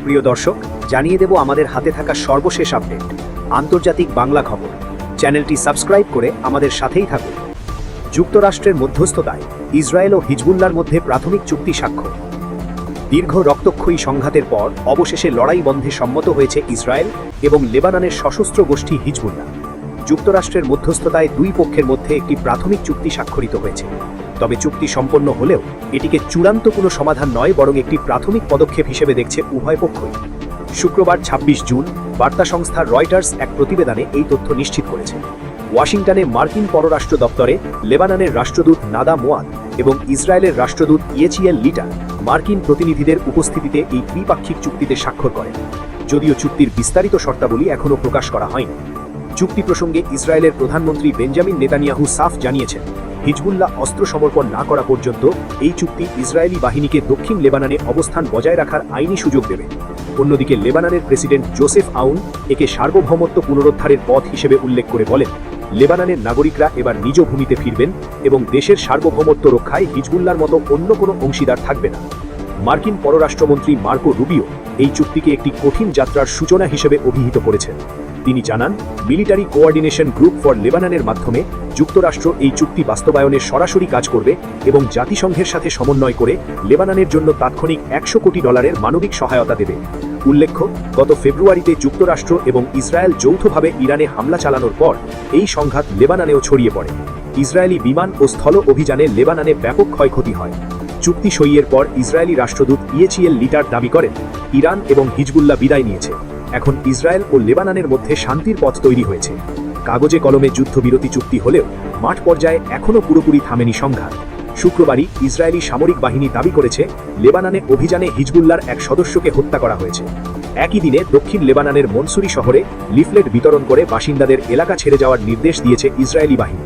প্রিয় দর্শক, জানিয়ে দেব আমাদের হাতে থাকা সর্বশেষ আপডেট, আন্তর্জাতিক বাংলা খবর। চ্যানেলটি সাবস্ক্রাইব করে আমাদের সাথেই থাকুন। যুক্তরাষ্ট্রের মধ্যস্থতায় ইসরায়েল ও হিজবুল্লাহর মধ্যে প্রাথমিক চুক্তি স্বাক্ষর। দীর্ঘ রক্তক্ষয়ী সংঘাতের পর অবশেষে লড়াই বন্ধে সম্মত হয়েছে ইসরায়েল এবং লেবাননের সশস্ত্র গোষ্ঠী হিজবুল্লাহ। যুক্তরাষ্ট্রের মধ্যস্থতায় দুই পক্ষের মধ্যে একটি প্রাথমিক চুক্তি স্বাক্ষরিত হয়েছে। তবে চুক্তি সম্পন্ন হলেও এটিকে চূড়ান্ত কোনো সমাধান নয়, বরং একটি প্রাথমিক পদক্ষেপ হিসেবে দেখছে উভয় পক্ষই। শুক্রবার ২৬ জুন বার্তা সংস্থা রয়টার্স এক প্রতিবেদনে এই তথ্য নিশ্চিত করেছে। ওয়াশিংটনে মার্কিন পররাষ্ট্র দপ্তরে লেবাননের রাষ্ট্রদূত নাদা মোয়াদ এবং ইসরায়েলের রাষ্ট্রদূত ইয়েচিয়েল লিটার মার্কিন প্রতিনিধিদের উপস্থিতিতে এই দ্বিপাক্ষিক চুক্তিতে স্বাক্ষর করেন। যদিও চুক্তির বিস্তারিত শর্তাবলী এখনও প্রকাশ করা হয়নি। চুক্তি প্রসঙ্গে ইসরায়েলের প্রধানমন্ত্রী বেঞ্জামিন নেতানিয়াহু সাফ জানিয়েছেন, হিজবুল্লাহ অস্ত্র সমর্পণ না করা পর্যন্ত এই চুক্তি ইসরায়েলি বাহিনীকে দক্ষিণ লেবাননে অবস্থান বজায় রাখার আইনি সুযোগ দেবে। অন্যদিকে লেবাননের প্রেসিডেন্ট জোসেফ আউন একে সার্বভৌমত্ব পুনরুদ্ধারের পথ হিসেবে উল্লেখ করে বলেন, লেবাননের নাগরিকরা এবার নিজ ভূমিতে ফিরবেন এবং দেশের সার্বভৌমত্ব রক্ষায় হিজবুল্লাহর মতো অন্য কোনো অংশীদার থাকবে না। মার্কিন পররাষ্ট্রমন্ত্রী মার্কো রুবিও এই চুক্তিকে একটি কঠিন যাত্রার সূচনা হিসেবে অভিহিত করেছেন। তিনি জানান, মিলিটারি কোঅর্ডিনেশন গ্রুপ ফর লেবাননের মাধ্যমে যুক্তরাষ্ট্র এই চুক্তি বাস্তবায়নে সরাসরি কাজ করবে এবং জাতিসংঘের সাথে সমন্বয় করে লেবাননের জন্য তাৎক্ষণিক $100 কোটি মানবিক সহায়তা দেবে। উল্লেখ্য, গত ফেব্রুয়ারিতে যুক্তরাষ্ট্র এবং ইসরায়েল যৌথভাবে ইরানে হামলা চালানোর পর এই সংঘাত লেবাননেও ছড়িয়ে পড়ে। ইসরায়েলি বিমান ও স্থল অভিযানে লেবাননে ব্যাপক ক্ষয়ক্ষতি হয়। চুক্তি সইয়ের পর ইসরায়েলি রাষ্ট্রদূত ইয়েচিয়েল লিটার দাবি করেন, ইরান এবং হিজবুল্লাহ বিদায় নিয়েছে। এখন ইসরায়েল ও লেবাননের মধ্যে শান্তির পথ তৈরি হয়েছে। কাগজে কলমে যুদ্ধবিরতি চুক্তি হলেও মাঠ পর্যায়ে এখনও পুরোপুরি থামেনি সংঘাত। শুক্রবারই ইসরায়েলি সামরিক বাহিনী দাবি করেছে, লেবাননে অভিযানে হিজবুল্লাহর এক সদস্যকে হত্যা করা হয়েছে। একই দিনে দক্ষিণ লেবাননের মনসুরি শহরে লিফলেট বিতরণ করে বাসিন্দাদের এলাকা ছেড়ে যাওয়ার নির্দেশ দিয়েছে ইসরায়েলি বাহিনী।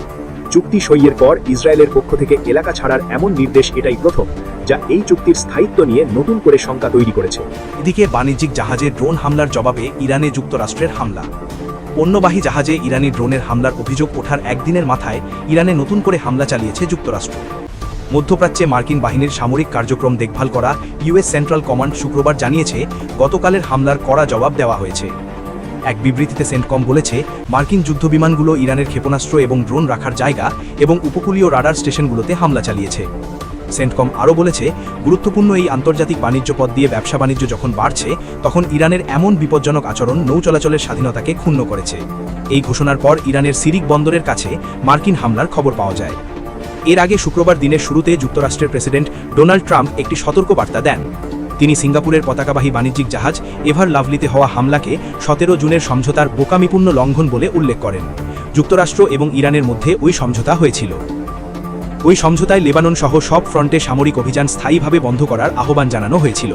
চুক্তি সইয়ের পর ইসরায়েলের পক্ষ থেকে এলাকা ছাড়ার এমন নির্দেশ এটাই প্রথম, যা এই চুক্তির স্থায়িত্ব নিয়ে নতুন করে শঙ্কা তৈরি করেছে। এদিকে বাণিজ্যিক জাহাজে ড্রোন হামলার জবাবে ইরানে যুক্তরাষ্ট্রের হামলা। পণ্যবাহী জাহাজে ইরানি ড্রোনের হামলার অভিযোগ ওঠার একদিনের মাথায় ইরানে নতুন করে হামলা চালিয়েছে যুক্তরাষ্ট্র। মধ্যপ্রাচ্যে মার্কিন বাহিনীর সামরিক কার্যক্রম দেখভাল করা ইউএস সেন্ট্রাল কমান্ড শুক্রবার জানিয়েছে, গতকালের হামলার কড়া জবাব দেওয়া হয়েছে। এক বিবৃতিতে সেন্টকম বলেছে, মার্কিন যুদ্ধবিমানগুলো ইরানের ক্ষেপণাস্ত্র এবং ড্রোন রাখার জায়গা এবং উপকূলীয় রাডার স্টেশনগুলোতে হামলা চালিয়েছে। সেন্টকম আরও বলেছে, গুরুত্বপূর্ণ এই আন্তর্জাতিক বাণিজ্য পথ দিয়ে ব্যবসা বাণিজ্য যখন বাড়ছে, তখন ইরানের এমন বিপজ্জনক আচরণ নৌ চলাচলের স্বাধীনতাকে ক্ষুণ্ণ করেছে। এই ঘোষণার পর ইরানের সিরিক বন্দরের কাছে মার্কিন হামলার খবর পাওয়া যায়। এর আগে শুক্রবার দিনের শুরুতে যুক্তরাষ্ট্রের প্রেসিডেন্ট ডোনাল্ড ট্রাম্প একটি সতর্কবার্তা দেন। তিনি সিঙ্গাপুরের পতাকাবাহী বাণিজ্যিক জাহাজ এভার লাভলিতে হওয়া হামলাকে 17 জুনের সমঝোতার বোকামিপূর্ণ লঙ্ঘন বলে উল্লেখ করেন। যুক্তরাষ্ট্র এবং ইরানের মধ্যে ওই সমঝোতা হয়েছিল। ওই সমঝোতায় লেবানন সহ সব ফ্রন্টে সামরিক অভিযান স্থায়ীভাবে বন্ধ করার আহ্বান জানানো হয়েছিল।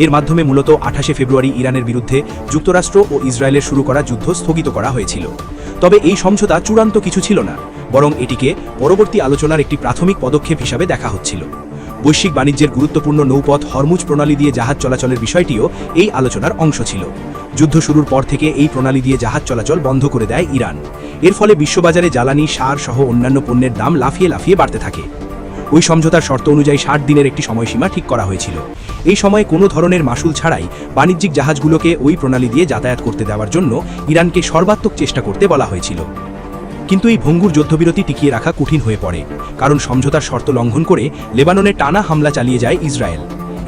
এর মাধ্যমে মূলত 28 ফেব্রুয়ারি ইরানের বিরুদ্ধে যুক্তরাষ্ট্র ও ইসরায়েলের শুরু করা যুদ্ধ স্থগিত করা হয়েছিল। তবে এই সমঝোতা চূড়ান্ত কিছু ছিল না, বরং এটিকে পরবর্তী আলোচনার একটি প্রাথমিক পদক্ষেপ হিসাবে দেখা হচ্ছিল। বৈশ্বিক বাণিজ্যের গুরুত্বপূর্ণ নৌপথ হরমুজ প্রণালী দিয়ে জাহাজ চলাচলের বিষয়টিও এই আলোচনার অংশ ছিল। যুদ্ধ শুরুর পর থেকে এই প্রণালী দিয়ে জাহাজ চলাচল বন্ধ করে দেয় ইরান। এর ফলে বিশ্ববাজারে জ্বালানি, সার সহ অন্যান্য পণ্যের দাম লাফিয়ে লাফিয়ে বাড়তে থাকে। ওই সমঝোতার শর্ত অনুযায়ী 60 দিনের একটি সময়সীমা ঠিক করা হয়েছিল। এই সময়ে কোনো ধরনের মাসুল ছাড়াই বাণিজ্যিক জাহাজগুলোকে ওই প্রণালী দিয়ে যাতায়াত করতে দেওয়ার জন্য ইরানকে সর্বাত্মক চেষ্টা করতে বলা হয়েছিল। কিন্তু এই ভঙ্গুর যুদ্ধবিরতি টিকিয়ে রাখা কঠিন হয়ে পড়ে, কারণ সমঝোতার শর্ত লঙ্ঘন করে লেবাননে টানা হামলা চালিয়ে যায় ইসরায়েল।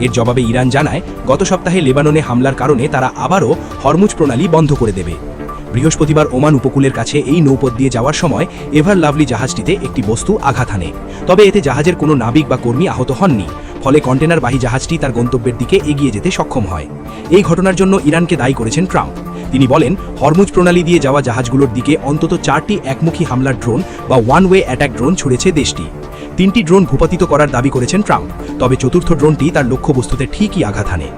এর জবাবে ইরান জানায়, গত সপ্তাহে লেবাননে হামলার কারণে তারা আবারও হরমুজ প্রণালী বন্ধ করে দেবে। বৃহস্পতিবার ওমান উপকূলের কাছে এই নৌপথ দিয়ে যাওয়ার সময় এভার লাভলি জাহাজটিতে একটি বস্তু আঘাত হানে। তবে এতে জাহাজের কোনো নাবিক বা কর্মী আহত হননি, ফলে কন্টেনারবাহী জাহাজটি তার গন্তব্যের দিকে এগিয়ে যেতে সক্ষম হয়। এই ঘটনার জন্য ইরানকে দায়ী করেছেন ট্রাম্প। তিনি বলেন, হরমুজ প্রণালী দিয়ে যাওয়া জাহাজগুলোর দিকে অন্তত 4টি একমুখী হামলার ড্রোন বা ওয়ান ওয়ে অ্যাটাক ড্রোন ছুড়েছে দেশটি। 3টি ড্রোন ভূপাতিত করার দাবি করেছেন ট্রাম্প, তবে চতুর্থ ড্রোনটি তার লক্ষ্যবস্তুতে ঠিকই আঘাত হানে।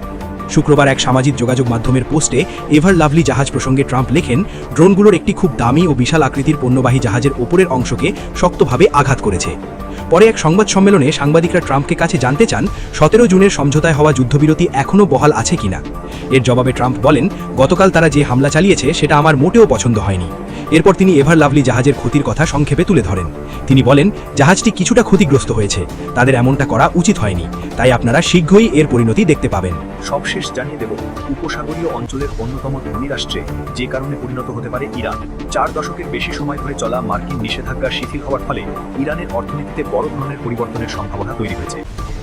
শুক্রবার এক সামাজিক যোগাযোগ মাধ্যমের পোস্টে এভার লাভলি জাহাজ প্রসঙ্গে ট্রাম্প লেখেন, ড্রোনগুলোর একটি খুব দামি ও বিশাল আকৃতির পণ্যবাহী জাহাজের ওপরের অংশকে শক্তভাবে আঘাত করেছে। পরে এক সংবাদ সম্মেলনে সাংবাদিকরা ট্রাম্পকে কাছে জানতে চান 17 জুনের সমঝোতায় হওয়া যুদ্ধবিরতি এখনও বহাল আছে কিনা। এর জবাবে ট্রাম্প বলেন, গতকাল তারা যে হামলা চালিয়েছে সেটা আমার মোটেও পছন্দ হয়নি। এরপর তিনি এভার লাভলি জাহাজের ক্ষতির কথা সংক্ষেপে তুলে ধরেন। তিনি বলেন, জাহাজটি কিছুটা ক্ষতিগ্রস্ত হয়েছে, তাদের এমনটা করা উচিত হয়নি, তাই আপনারা শীঘ্রই এর পরিণতি দেখতে পাবেন। সবশেষ জানিয়ে দেব উপসাগরীয় অঞ্চলের অন্যতম ধনী রাষ্ট্রে যে কারণে পরিণত হতে পারে ইরান। 4 দশকের বেশি সময় ধরে চলা মার্কিন নিষেধাজ্ঞা শিথিল হওয়ার ফলে ইরানের অর্থনীতিতে বড় ধরনের পরিবর্তনের সম্ভাবনা তৈরি হয়েছে।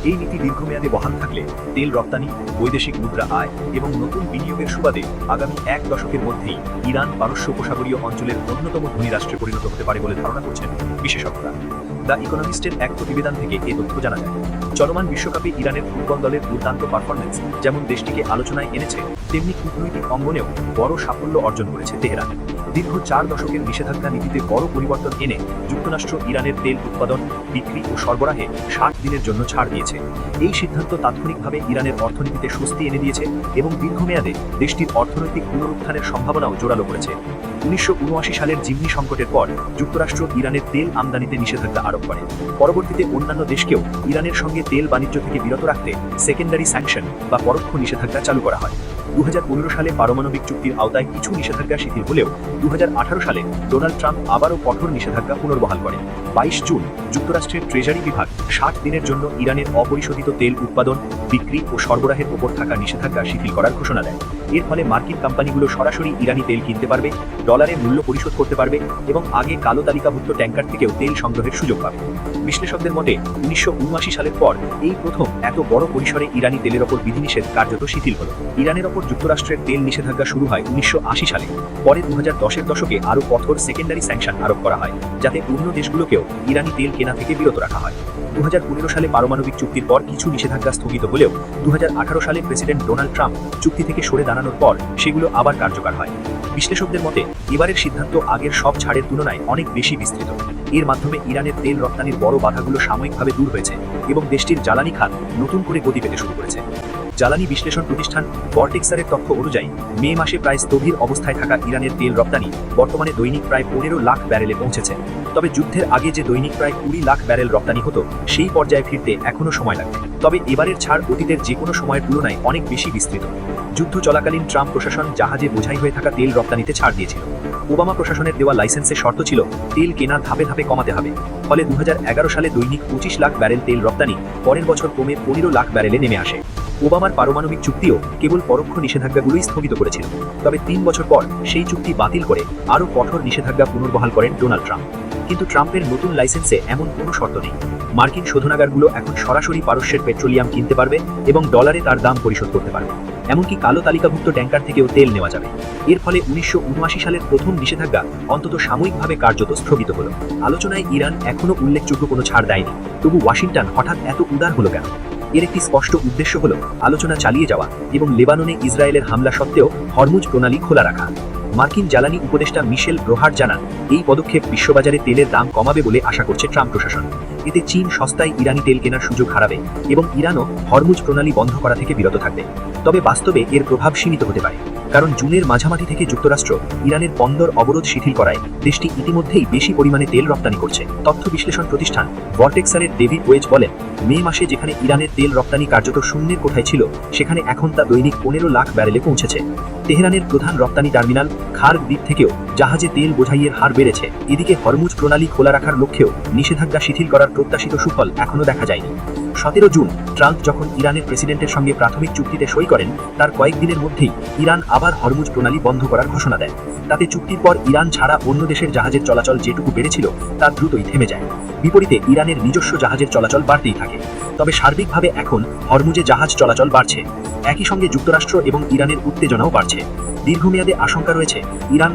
এই নীতি দীর্ঘমেয়াদে বহাল থাকলে তেল রপ্তানি, বৈদেশিক মুদ্রা আয় এবং নতুন বিনিয়োগের সুবাদে আগামী 1 দশকের মধ্যেই ইরান পারস্য উপসাগরীয় অঞ্চলের অন্যতম ধনী রাষ্ট্রে পরিণত হতে পারে বলে ধারণা করছেন বিশেষজ্ঞরা। দ্য ইকোনমিস্টের এক প্রতিবেদন থেকে এ তথ্য জানা যায়। চলমান বিশ্বকাপে ইরানের ফুটবল দলের দুর্দান্ত পারফরমেন্স যেমন দেশটিকে আলোচনায় এনেছে, তেমনি কূটনৈতিক অঙ্গনেও বড় সাফল্য অর্জন করেছে তেহরান। দীর্ঘ 4 দশকের নিষেধাজ্ঞা নীতিতে বড় পরিবর্তন এনে যুক্তরাষ্ট্র ইরানের তেল উৎপাদন, বিক্রি ও সরবরাহে 60 দিনের জন্য ছাড় দিয়েছে। এই সিদ্ধান্ত তাৎক্ষণিকভাবে ইরানের অর্থনীতিতে স্বস্তি এনে দিয়েছে এবং দীর্ঘমেয়াদে দেশটির অর্থনৈতিক পুনরুত্থানের সম্ভাবনাও জোরালো করেছে। 1979 সালের জিম্নি সংকটের পর যুক্তরাষ্ট্র ইরানের তেল আমদানিতে নিষেধাজ্ঞা আরোপ করে। পরবর্তীতে অন্যান্য দেশকেও ইরানের সঙ্গে তেল বাণিজ্য থেকে বিরত রাখতে সেকেন্ডারি স্যাংশন বা পরোক্ষ নিষেধাজ্ঞা চালু করা হয়। 2015 সালে পারমাণবিক চুক্তির আওতায় কিছু নিষেধাজ্ঞা শিথিল হলেও 2018 সালে ডোনাল্ড ট্রাম্প আবারও কঠোর নিষেধাজ্ঞা পুনর্বহাল করেন। 22 জুন যুক্তরাষ্ট্রের ট্রেজারি বিভাগ 60 দিনের জন্য ইরানের অপরিশোধিত তেল উৎপাদন, বিক্রি ও সরবরাহের ওপর থাকা নিষেধাজ্ঞা শিথিল করার ঘোষণা দেয়। এর ফলে মার্কিন কোম্পানিগুলো সরাসরি ইরানি তেল কিনতে পারবে, ডলারে মূল্য পরিশোধ করতে পারবে এবং আগে কালো তালিকাভুক্ত ট্যাঙ্কার থেকেও তেল সংগ্রহের সুযোগ পাবে। বিশ্লেষকদের মতে 1979 সালের পর এই প্রথম এত বড় পরিসরে ইরানি তেলের ওপর বিধিনিষেধ কার্যত শিথিল হল। ইরানের ওপর যুক্তরাষ্ট্রের তেল নিষেধাজ্ঞা শুরু হয় 1980 সালে। পরে 2010-এর দশকে আরও কঠোর সেকেন্ডারি স্যাংশন আরোপ করা হয়, যাতে অন্য দেশগুলোকেও ইরানি তেল কেনা থেকে বিরত রাখা হয়। 2015 সালে পারমাণবিক চুক্তির পর কিছু নিষেধাজ্ঞা স্থগিত হলেও 2018 সালে প্রেসিডেন্ট ডোনাল্ড ট্রাম্প চুক্তি থেকে সরে দাঁড়ানোর পর সেগুলো আবার কার্যকর হয়। বিশ্লেষকদের মতে এবারের সিদ্ধান্ত আগের সব ছাড়ের তুলনায় অনেক বেশি বিস্তৃত। এর মাধ্যমে ইরানের তেল রপ্তানির বড় বাধাগুলো সাময়িকভাবে দূর হয়েছে এবং দেশটির জ্বালানি খাত নতুন করে গতি পেতে শুরু করেছে। জ্বালানি বিশ্লেষণ প্রতিষ্ঠান ভর্টেক্সারের তথ্য অনুযায়ী মে মাসে প্রায় স্থবির অবস্থায় থাকা ইরানের তেল রপ্তানি বর্তমানে দৈনিক প্রায় 15 লাখ ব্যারেলে পৌঁছেছে। তবে যুদ্ধের আগে যে দৈনিক প্রায় 20 লাখ ব্যারেল রপ্তানি হতো সেই পর্যায়ে ফিরতে এখনও সময় লাগবে। তবে এবারের ছাড় অতীতের যে কোনো সময়ের তুলনায় অনেক বেশি বিস্তৃত। যুদ্ধ চলাকালীন ট্রাম্প প্রশাসন জাহাজে বোঝাই হয়ে থাকা তেল রপ্তানিতে ছাড় দিয়েছিল। ওবামা প্রশাসনের দেওয়া লাইসেন্সের শর্ত ছিল তেল কেনা ধাপে ধাপে কমাতে হবে। ফলে 2011 সালে দৈনিক 25 লাখ ব্যারেল তেল রপ্তানি পরের বছর কমে 15 লাখ ব্যারেলে নেমে আসে। ওবামার পারমাণবিক চুক্তিও কেবল পরোক্ষ নিষেধাজ্ঞাগুলোই স্থগিত করেছিল। তবে 3 বছর পর সেই চুক্তি বাতিল করে আরও কঠোর নিষেধাজ্ঞা পুনর্বহাল করেন ডোনাল্ড ট্রাম্প। কিন্তু ট্রাম্পের নতুন লাইসেন্সে এমন কোনো শর্ত নেই। মার্কিন শোধনাগারগুলো এখন সরাসরি পারস্যের পেট্রোলিয়াম কিনতে পারবে এবং ডলারে তার দাম পরিশোধ করতে পারবে। এমনকি কালো তালিকাভুক্ত ট্যাঙ্কার থেকেও তেল নেওয়া যাবে। এর ফলে 1979 সালের প্রথম নিষেধাজ্ঞা অন্তত সাময়িকভাবে কার্যত স্থগিত হলো। আলোচনায় ইরান এখনও উল্লেখযোগ্য কোনো ছাড় দেয়নি। তবু ওয়াশিংটন হঠাৎ এত উদার হলো কেন? এর একটি স্পষ্ট উদ্দেশ্য হলো আলোচনা চালিয়ে যাওয়া এবং লেবাননে ইসরায়েলের হামলা সত্ত্বেও হরমুজ প্রণালী খোলা রাখা। মার্কিন জ্বালানি উপদেষ্টা মিশেল ব্রোহার জানান, এই পদক্ষেপ বিশ্ববাজারে তেলের দাম কমাবে বলে আশা করছে ট্রাম্প প্রশাসন। এতে চীন সস্তায় ইরানি তেল কেনার সুযোগ হারাবে এবং ইরানও হরমুজ প্রণালী বন্ধ করা থেকে বিরত থাকবে। তবে বাস্তবে এর প্রভাব সীমিত হতে পারে, কারণ জুনের মাঝামাঝি থেকে যুক্তরাষ্ট্র ইরানের বন্দর অবরোধ শিথিল করায় দেশটি ইতিমধ্যেই বেশি পরিমাণে তেল রপ্তানি করছে। তথ্য বিশ্লেষণ প্রতিষ্ঠান ভর্টেক্সারের ডেভিড ওয়েজ বলেন, মে মাসে যেখানে ইরানের তেল রপ্তানি কার্যত শূন্যের কোঠায় ছিল, সেখানে এখন তা দৈনিক 15 লাখ ব্যারেলে পৌঁছেছে। তেহরানের প্রধান রপ্তানি টার্মিনাল খার্গ দ্বীপ থেকেও জাহাজে তেল বোঝাইয়ের হার বেড়েছে। এদিকে হরমুজ প্রণালী খোলা রাখার লক্ষ্যেও নিষেধাজ্ঞা শিথিল করার প্রত্যাশিত সুফল এখনও দেখা যায়নি। 17 জুন ট্রাম্প যখন ইরানের প্রেসিডেন্টের সঙ্গে প্রাথমিক চুক্তিতে সই করেন, তার কয়েকদিনের মধ্যেই ইরান আবার হরমুজ প্রণালী বন্ধ করার ঘোষণা দেয়। তাতে চুক্তির পর ইরান ছাড়া অন্য দেশের জাহাজের চলাচল যেটুকু বেড়েছিল তা দ্রুতই থেমে যায়। বিপরীতে ইরানের নিজস্ব জাহাজের চলাচল বাড়তেই থাকে। তবে সার্বিকভাবে এখন হরমুজে জাহাজ চলাচল বাড়ছে। একই সঙ্গে যুক্তরাষ্ট্র এবং ইরানের উত্তেজনাও বাড়ছে। দীর্ঘমেয়াদে আশঙ্কা রয়েছে ইরান